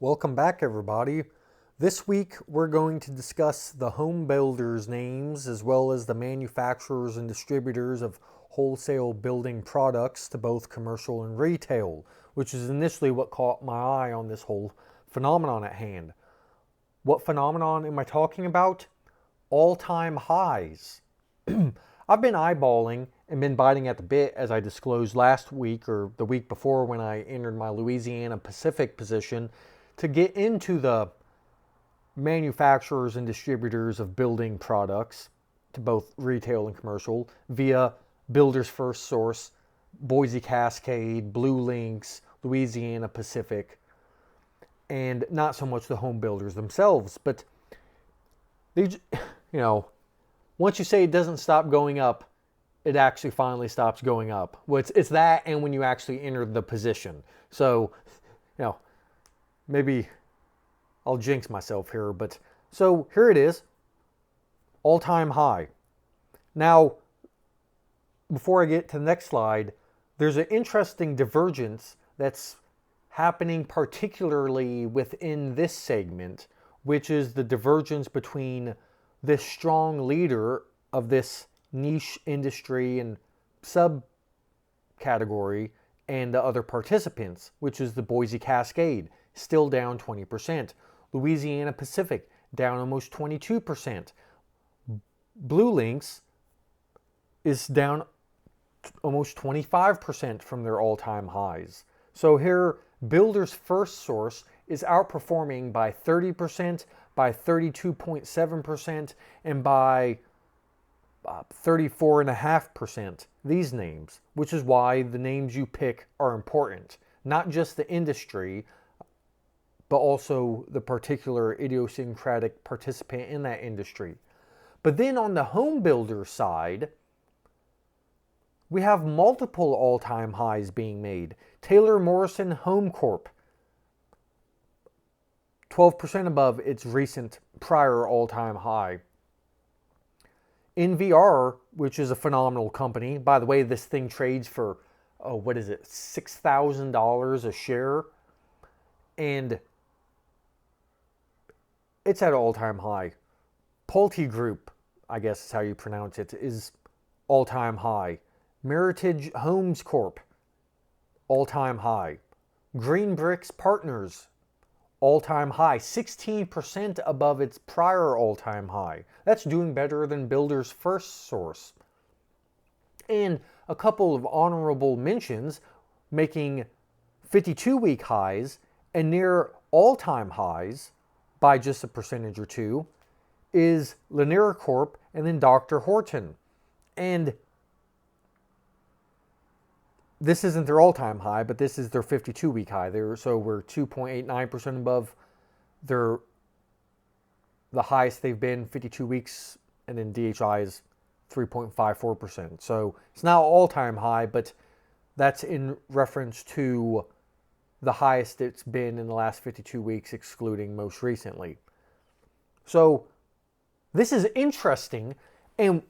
Welcome back, everybody. This week we're going to discuss the home builders' names as well as the manufacturers and distributors of wholesale building products to both commercial and retail, which is initially what caught my eye on this whole phenomenon at hand. What phenomenon am I talking about? All-time highs. I've been eyeballing and been biting at the bit, as I disclosed last week or the week before when I entered my Louisiana Pacific position, to get into the manufacturers and distributors of building products to both retail and commercial via Builders First Source, Boise Cascade, Blue Links, Louisiana Pacific, and not so much the home builders themselves. But they, once you say it doesn't stop going up, it actually finally stops going up. Well, it's that, and when you actually enter the position. So, maybe I'll jinx myself here, but so here it is, all-time high. Now, before I get to the next slide, there's an interesting divergence that's happening particularly within this segment, which is the divergence between this strong leader of this niche industry and subcategory and the other participants, which is the Boise Cascade, still down 20%. Louisiana Pacific, down almost 22%. Blue Links is down almost 25% from their all-time highs. So here, Builders First Source is outperforming by 30%, by 32.7%, and by 34.5%, these names, which is why the names you pick are important. Not just the industry, but also the particular idiosyncratic participant in that industry. But then on the home builder side, we have multiple all-time highs being made. Taylor Morrison Home Corp, 12% above its recent prior all-time high. NVR, which is a phenomenal company. By the way, this thing trades for, $6,000 a share. And it's at an all-time high. Pulte Group, I guess is how you pronounce it, is all-time high. Meritage Homes Corp, all-time high. Green Bricks Partners, all-time high, 16% above its prior all-time high. That's doing better than Builders First Source. And a couple of honorable mentions, making 52-week highs and near all-time highs by just a percentage or two, is Lanier Corp and then Dr. Horton. And this isn't their all-time high, but this is their 52-week high. So we're 2.89% above the highest they've been 52 weeks, and then DHI is 3.54%. So it's now all-time high, but that's in reference to the highest it's been in the last 52 weeks, excluding most recently. So this is interesting, and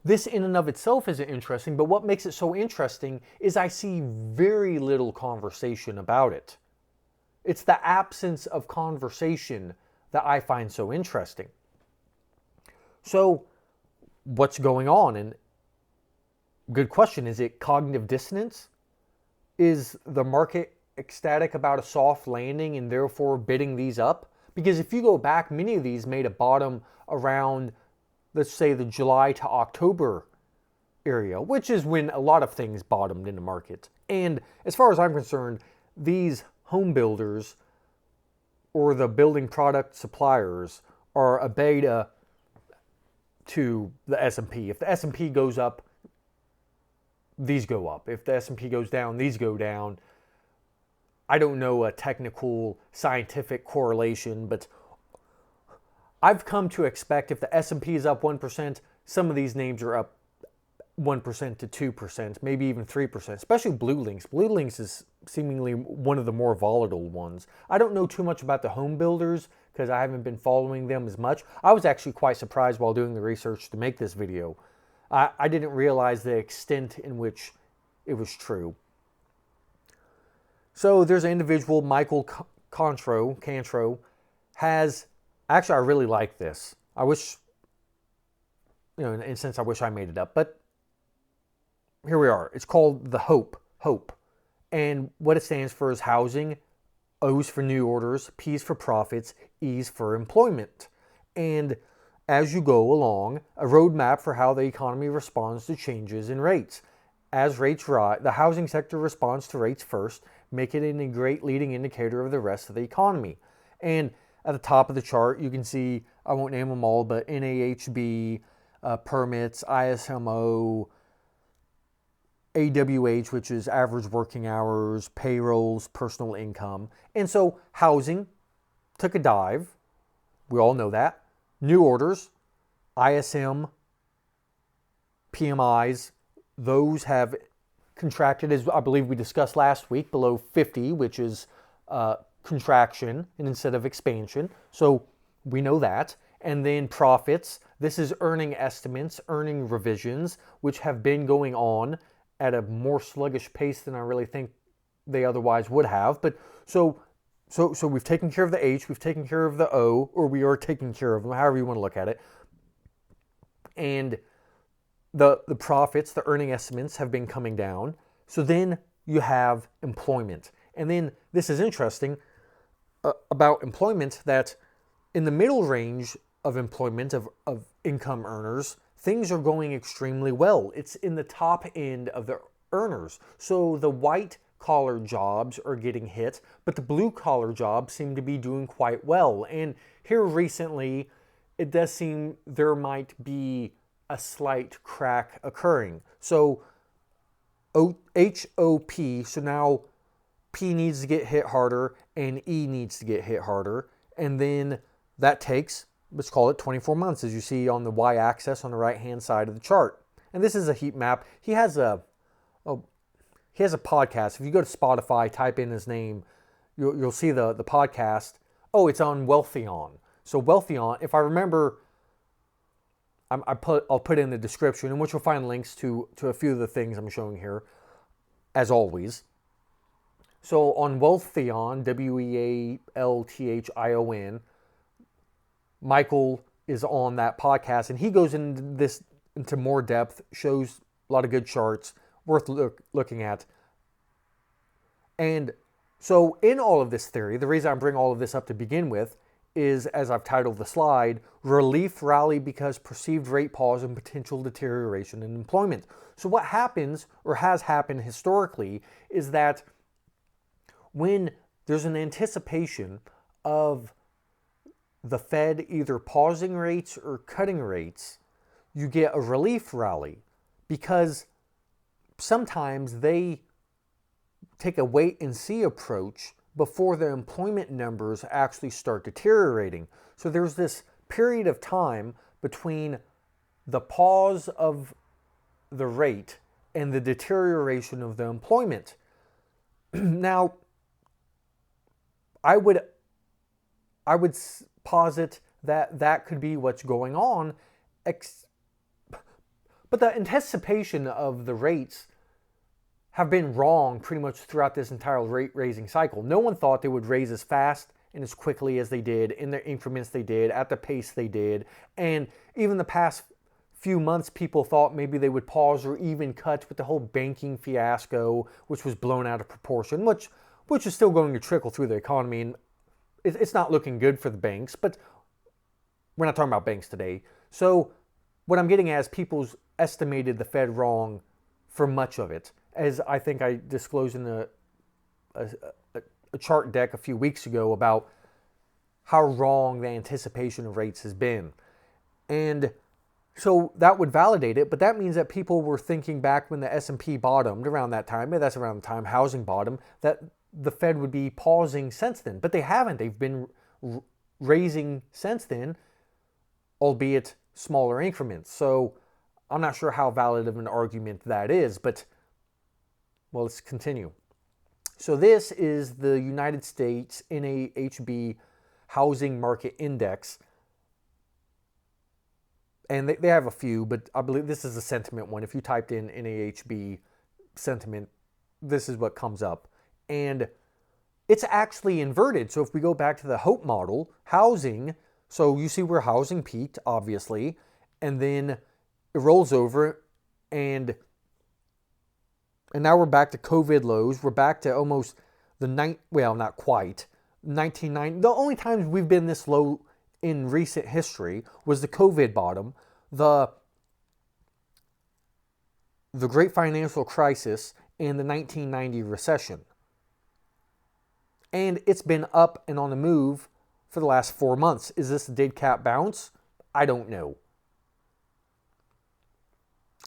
this in and of itself isn't interesting, but what makes it so interesting is I see very little conversation about it. It's the absence of conversation that I find so interesting. So what's going on? And good question, is it cognitive dissonance? Is the market ecstatic about a soft landing and therefore bidding these up? Because if you go back, many of these made a bottom around, let's say, the July to October area, which is when a lot of things bottomed in the market. And as far as I'm concerned, these home builders or the building product suppliers are a beta to the S&P. If the S&P goes up, these go up. If the S&P goes down, these go down. I don't know a technical scientific correlation, but I've come to expect if the S&P is up 1%, some of these names are up 1% to 2%, maybe even 3%, especially Blue Links. Blue Links is seemingly one of the more volatile ones. I don't know too much about the home builders because I haven't been following them as much. I was actually quite surprised while doing the research to make this video. I didn't realize the extent in which it was true. So there's an individual, Michael Cantro has, actually I really like this. I wish, in a sense I wish I made it up, but here we are. It's called the Hope. And what it stands for is housing, O's for new orders, P's for profits, E's for employment. And as you go along, a roadmap for how the economy responds to changes in rates. As rates rise, the housing sector responds to rates first, making it a great leading indicator of the rest of the economy. And at the top of the chart, you can see, I won't name them all, but NAHB, permits, ISMO, AWH, which is average working hours, payrolls, personal income. And so housing took a dive. We all know that. New orders, ISM, PMIs, those have contracted, as I believe we discussed last week, below 50, which is contraction and instead of expansion. So we know that. And then profits, this is earning estimates, earning revisions, which have been going on at a more sluggish pace than I really think they otherwise would have. But so we've taken care of the H, we've taken care of the O, or we are taking care of them, however you want to look at it. And the profits, the earning estimates have been coming down. So then you have employment. And then this is interesting about employment, that in the middle range of employment of income earners, things are going extremely well. It's in the top end of the earners. So the white collar jobs are getting hit, but the blue collar jobs seem to be doing quite well. And here recently, it does seem there might be a slight crack occurring. So HOP, so now P needs to get hit harder and E needs to get hit harder. And then that takes, let's call it 24 months, as you see on the y-axis on the right-hand side of the chart. And this is a heat map. He has a podcast. If you go to Spotify, type in his name, you'll see the podcast. Oh, it's on Wealthion. So Wealthion, if I remember, I'll put in the description, in which you'll find links to a few of the things I'm showing here, as always. So on Wealthion, Wealthion, Michael is on that podcast, and he goes into more depth, shows a lot of good charts, worth looking at. And so in all of this theory, the reason I bring all of this up to begin with is, as I've titled the slide, relief rally because perceived rate pause and potential deterioration in employment. So what happens, or has happened historically, is that when there's an anticipation of the Fed either pausing rates or cutting rates, you get a relief rally, because sometimes they take a wait and see approach before the employment numbers actually start deteriorating. So there's this period of time between the pause of the rate and the deterioration of the employment. Now, I would posit that could be what's going on, but the anticipation of the rates have been wrong pretty much throughout this entire rate raising cycle. No one thought they would raise as fast and as quickly as they did, in the increments they did, at the pace they did. And even the past few months, people thought maybe they would pause or even cut with the whole banking fiasco, which was blown out of proportion, which is still going to trickle through the economy. And it's not looking good for the banks, but we're not talking about banks today. So what I'm getting at is people's estimated the Fed wrong for much of it, as I think I disclosed in a chart deck a few weeks ago about how wrong the anticipation of rates has been. And so that would validate it, but that means that people were thinking back when the S&P bottomed around that time, maybe that's around the time housing bottom, that the Fed would be pausing since then. But they haven't. They've been raising since then, albeit smaller increments. So I'm not sure how valid of an argument that is, but well, let's continue. So this is the United States NAHB Housing Market Index. And they have a few, but I believe this is a sentiment one. If you typed in NAHB sentiment, this is what comes up. And it's actually inverted. So if we go back to the Hope model, housing, so you see where housing peaked, obviously, and then it rolls over, and now we're back to COVID lows. We're back to almost well, not quite, 1990. The only times we've been this low in recent history was the COVID bottom, the Great Financial Crisis, and the 1990 recession. And it's been up and on the move for the last 4 months. Is this a dead cat bounce? I don't know.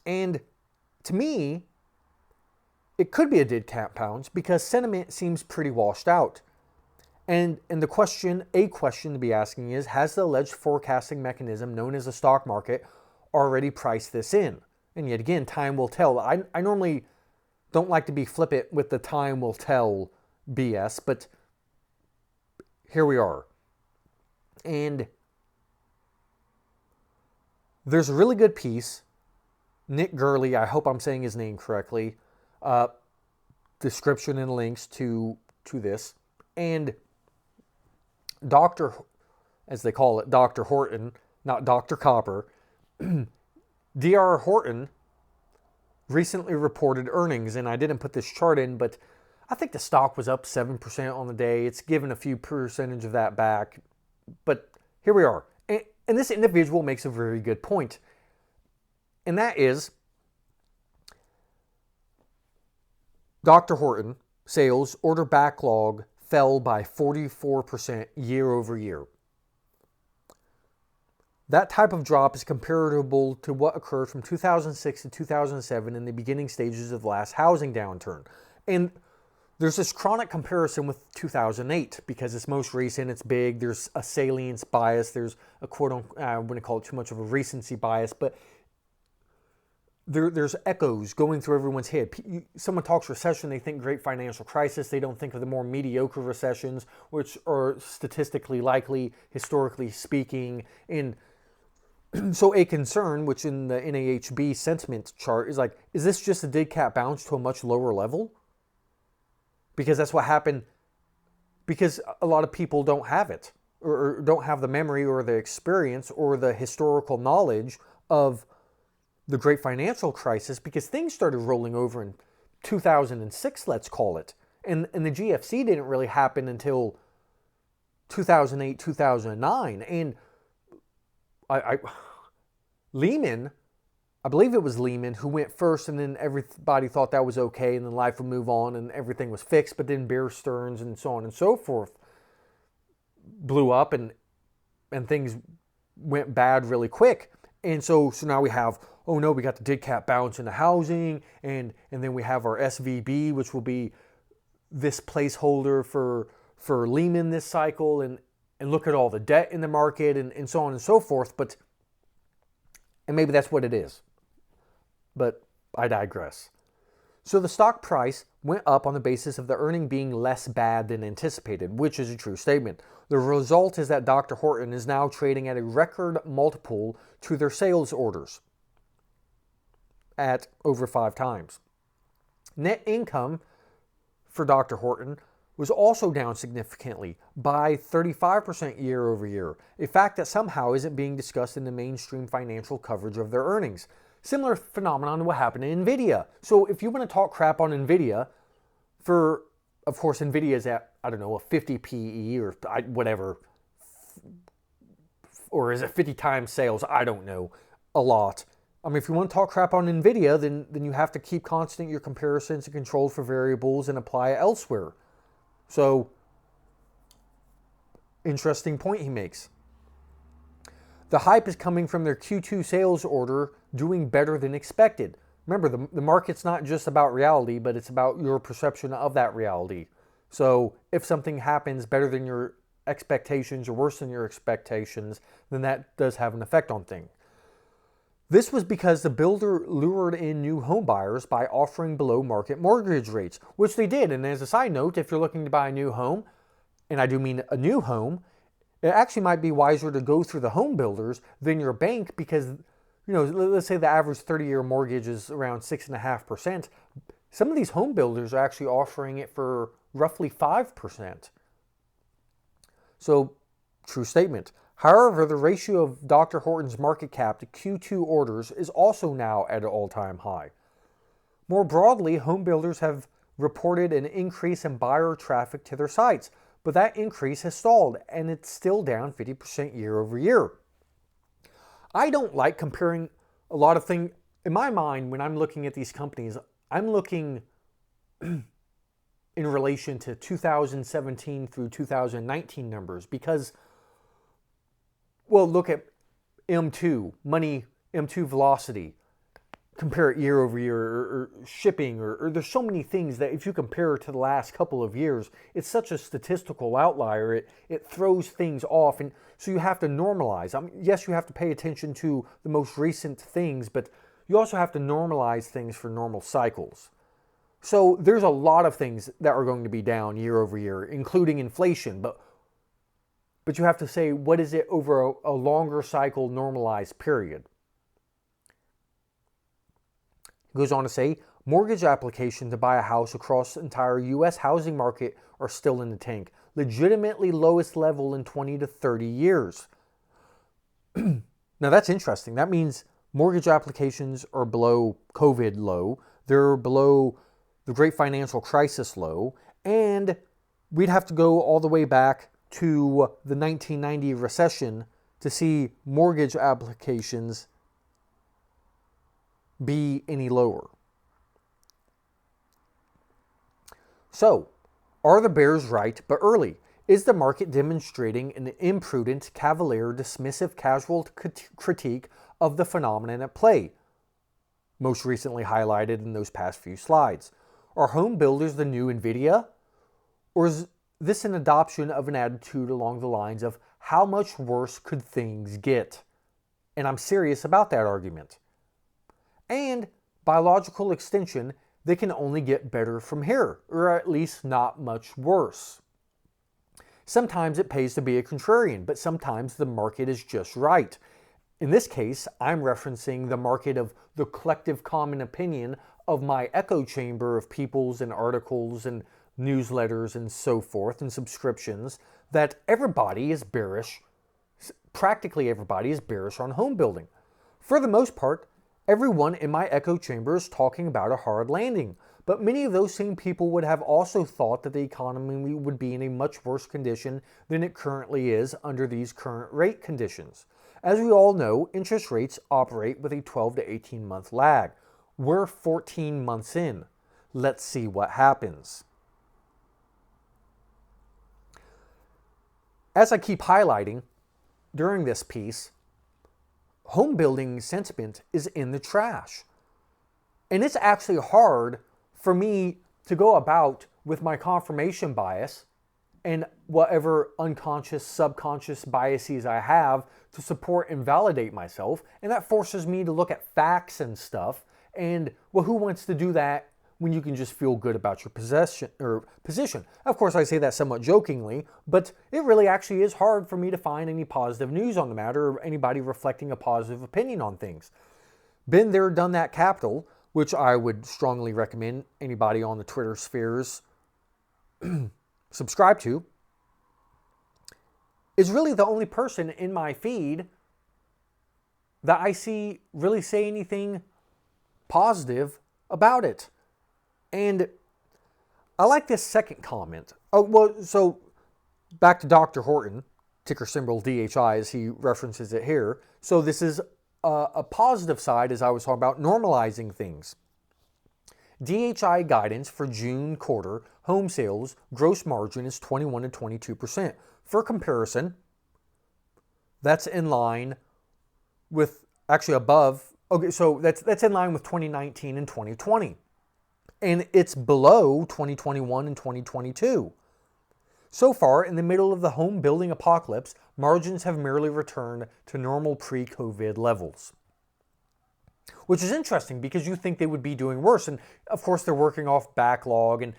And to me, it could be a dead cat bounce because sentiment seems pretty washed out. And a question to be asking is, has the alleged forecasting mechanism known as the stock market already priced this in? And yet again, time will tell. I normally don't like to be flippant with the time will tell BS, but here we are. And there's a really good piece. Nick Gurley, I hope I'm saying his name correctly. Description and links to this. And Dr., as they call it, Dr. Horton, not Dr. Copper, D.R. Horton recently reported earnings, and I didn't put this chart in, but I think the stock was up 7% on the day. It's given a few percentage of that back, but here we are. And this individual makes a very good point, and that is Dr. Horton sales order backlog fell by 44% year over year. That type of drop is comparable to what occurred from 2006 to 2007 in the beginning stages of the last housing downturn. And there's this chronic comparison with 2008 because it's most recent, it's big, there's a salience bias, there's a quote-unquote, I wouldn't call it too much of a recency bias, but there's echoes going through everyone's head. Someone talks recession, they think great financial crisis. They don't think of the more mediocre recessions, which are statistically likely, historically speaking. And so a concern, which in the NAHB sentiment chart is like, is this just a dead cat bounce to a much lower level? Because that's what happened, because a lot of people don't have it, or don't have the memory or the experience or the historical knowledge of the great financial crisis, because things started rolling over in 2006, let's call it. And the GFC didn't really happen until 2008, 2009. And Lehman, I believe it was Lehman who went first, and then everybody thought that was okay, and then life would move on and everything was fixed. But then Bear Stearns and so on and so forth blew up, and things went bad really quick. And so now we have, oh no, we got the dead cat bounce in the housing, and then we have our SVB, which will be this placeholder for Lehman this cycle, and look at all the debt in the market, and so on and so forth. And maybe that's what it is. But I digress. So the stock price went up on the basis of the earning being less bad than anticipated, which is a true statement. The result is that Dr. Horton is now trading at a record multiple to their sales orders at over 5 times. Net income for Dr. Horton was also down significantly by 35% year over year, a fact that somehow isn't being discussed in the mainstream financial coverage of their earnings. Similar phenomenon to what happened in NVIDIA. So if you want to talk crap on NVIDIA, of course, NVIDIA is at, I don't know, a 50 PE or whatever, or is it 50 times sales? I don't know, a lot. I mean, if you want to talk crap on NVIDIA, then you have to keep constant your comparisons and control for variables and apply it elsewhere. So, interesting point he makes. The hype is coming from their Q2 sales order doing better than expected. Remember, the market's not just about reality, but it's about your perception of that reality. So if something happens better than your expectations or worse than your expectations, then that does have an effect on things. This was because the builder lured in new home buyers by offering below market mortgage rates, which they did. And as a side note, if you're looking to buy a new home, and I do mean a new home, it actually might be wiser to go through the home builders than your bank, because, let's say the average 30-year mortgage is around 6.5%. Some of these home builders are actually offering it for roughly 5%. So, true statement. However, the ratio of Dr. Horton's market cap to Q2 orders is also now at an all-time high. More broadly, home builders have reported an increase in buyer traffic to their sites, but that increase has stalled and it's still down 50% year over year. I don't like comparing a lot of things. In my mind, when I'm looking at these companies, I'm looking in relation to 2017 through 2019 numbers because, well, look at M2, money, M2 velocity, compare it year over year, or shipping, or there's so many things that if you compare it to the last couple of years, it's such a statistical outlier, it throws things off, and so you have to normalize. Yes, you have to pay attention to the most recent things, but you also have to normalize things for normal cycles. So there's a lot of things that are going to be down year over year, including inflation, but you have to say, what is it over a longer cycle normalized period? Goes on to say, mortgage applications to buy a house across the entire U.S. housing market are still in the tank. Legitimately lowest level in 20 to 30 years. Now that's interesting. That means mortgage applications are below COVID low. They're below the great financial crisis low. And we'd have to go all the way back to the 1990 recession to see mortgage applications be any lower. So, are the bears right but early? Is the market demonstrating an imprudent, cavalier, dismissive, casual critique of the phenomenon at play? Most recently highlighted in those past few slides. Are home builders the new Nvidia? Or is this an adoption of an attitude along the lines of how much worse could things get? And I'm serious about that argument. And by logical extension, they can only get better from here, or at least not much worse. Sometimes it pays to be a contrarian, but sometimes the market is just right. In this case, I'm referencing the market of the collective common opinion of my echo chamber of peoples and articles and newsletters and so forth and subscriptions that everybody is bearish, practically everybody is bearish on home building. For the most part, everyone in my echo chamber is talking about a hard landing, but many of those same people would have also thought that the economy would be in a much worse condition than it currently is under these current rate conditions. As we all know, interest rates operate with a 12 to 18 month lag. We're 14 months in. Let's see what happens. As I keep highlighting during this piece, home building sentiment is in the trash. And it's actually hard for me to go about with my confirmation bias and whatever unconscious, subconscious biases I have to support and validate myself. And that forces me to look at facts and stuff. And well, who wants to do that when you can just feel good about your position? Of course, I say that somewhat jokingly, but it really actually is hard for me to find any positive news on the matter or anybody reflecting a positive opinion on things. Been there, done that capital, which I would strongly recommend anybody on the Twitter spheres subscribe to, is really the only person in my feed that I see really say anything positive about it. And I like this second comment. Oh, well, so back to Dr. Horton, ticker symbol DHI as he references it here. So this is a positive side, as I was talking about, normalizing things. DHI guidance for June quarter home sales gross margin is 21 to 22%. For comparison, that's in line with, actually above, okay, so that's in line with 2019 and 2020. And it's below 2021 and 2022. So far, in the middle of the home building apocalypse, margins have merely returned to normal pre-COVID levels. Which is interesting because you think they would be doing worse. And of course, they're working off backlog. And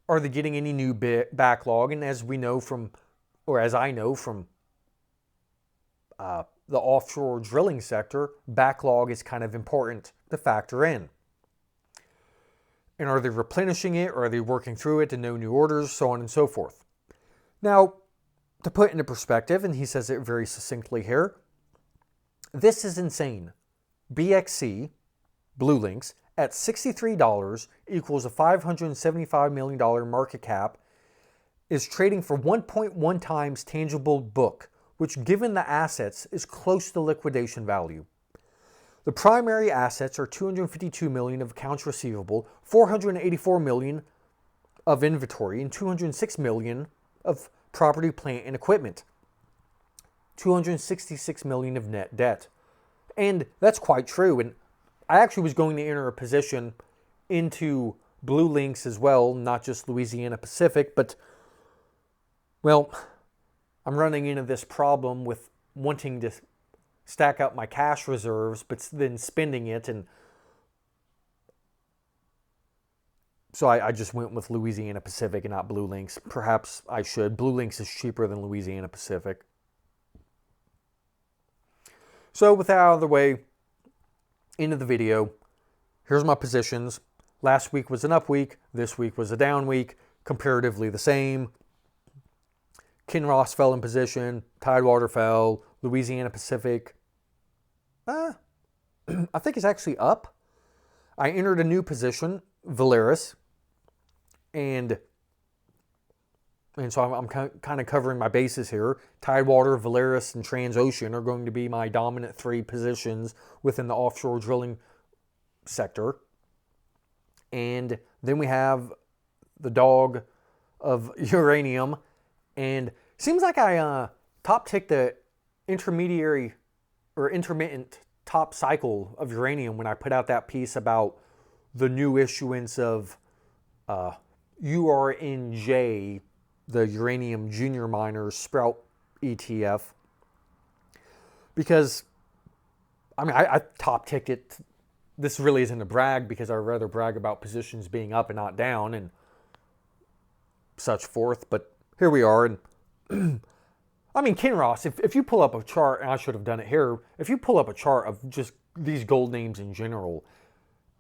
are they getting any new backlog? And as we know from, or as I know from the offshore drilling sector, backlog is kind of important to factor in. And are they replenishing it, or are they working through it and no new orders, so on and so forth. Now, to put into perspective, and he says it very succinctly here, this is insane. BXC, Blue Links, at $63 equals a $575 million market cap, is trading for 1.1 times tangible book, which given the assets is close to liquidation value. The primary assets are $252 million of accounts receivable, $484 million of inventory, and $206 million of property, plant, and equipment. $266 million of net debt. And that's quite true. And I actually was going to enter a position into Blue Links as well, not just Louisiana Pacific, but, well, I'm running into this problem with wanting to stack up my cash reserves, but then spending it. And so I just went with Louisiana Pacific and not Blue Links. Perhaps I should. Blue Links is cheaper than Louisiana Pacific. So with that out of the way, into the video, here's my positions. Last week was an up week. This week was a down week. Comparatively the same. Kinross fell in position. Tidewater fell. Louisiana Pacific, I think it's actually up. I entered a new position, Valaris, and so I'm kind of covering my bases here. Tidewater, Valaris, and Transocean are going to be my dominant three positions within the offshore drilling sector. And then we have the dog of uranium, and seems like I top-ticked the intermediary or intermittent top cycle of uranium when I put out that piece about the new issuance of URNJ, the Uranium Junior Miners Sprout ETF. Because, I mean, I top-ticked it. This really isn't a brag, because I'd rather brag about positions being up and not down and such forth. But here we are. And I mean, Kinross, if you pull up a chart, and I should have done it here, if you pull up a chart of just these gold names in general,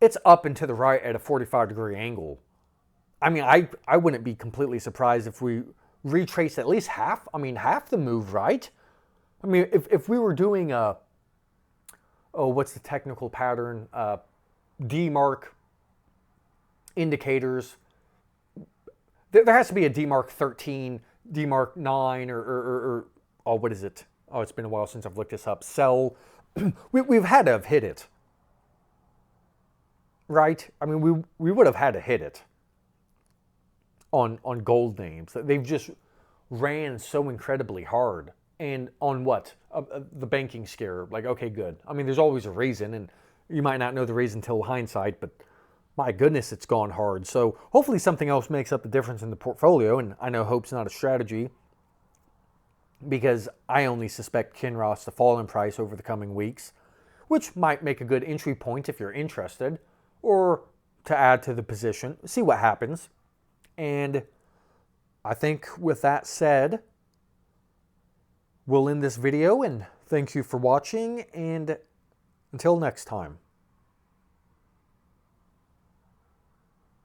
it's up and to the right at a 45-degree angle. I mean, I wouldn't be completely surprised if we retrace at least half the move, right? I mean, if we were doing what's the technical pattern? DMARC indicators. There has to be a DMARC 13, DMARC 9, or what is it? Oh, it's been a while since I've looked this up. Sell. We've had to have hit it, right? I mean, we would have had to hit it on gold names. They've just ran so incredibly hard. And on what? The banking scare. Like, okay, good. I mean, there's always a reason, and you might not know the reason till hindsight, but my goodness, it's gone hard. So hopefully something else makes up the difference in the portfolio. And I know hope's not a strategy, because I only suspect Kinross to fall in price over the coming weeks, which might make a good entry point if you're interested, or to add to the position. See what happens. And I think with that said, we'll end this video, and thank you for watching, and until next time.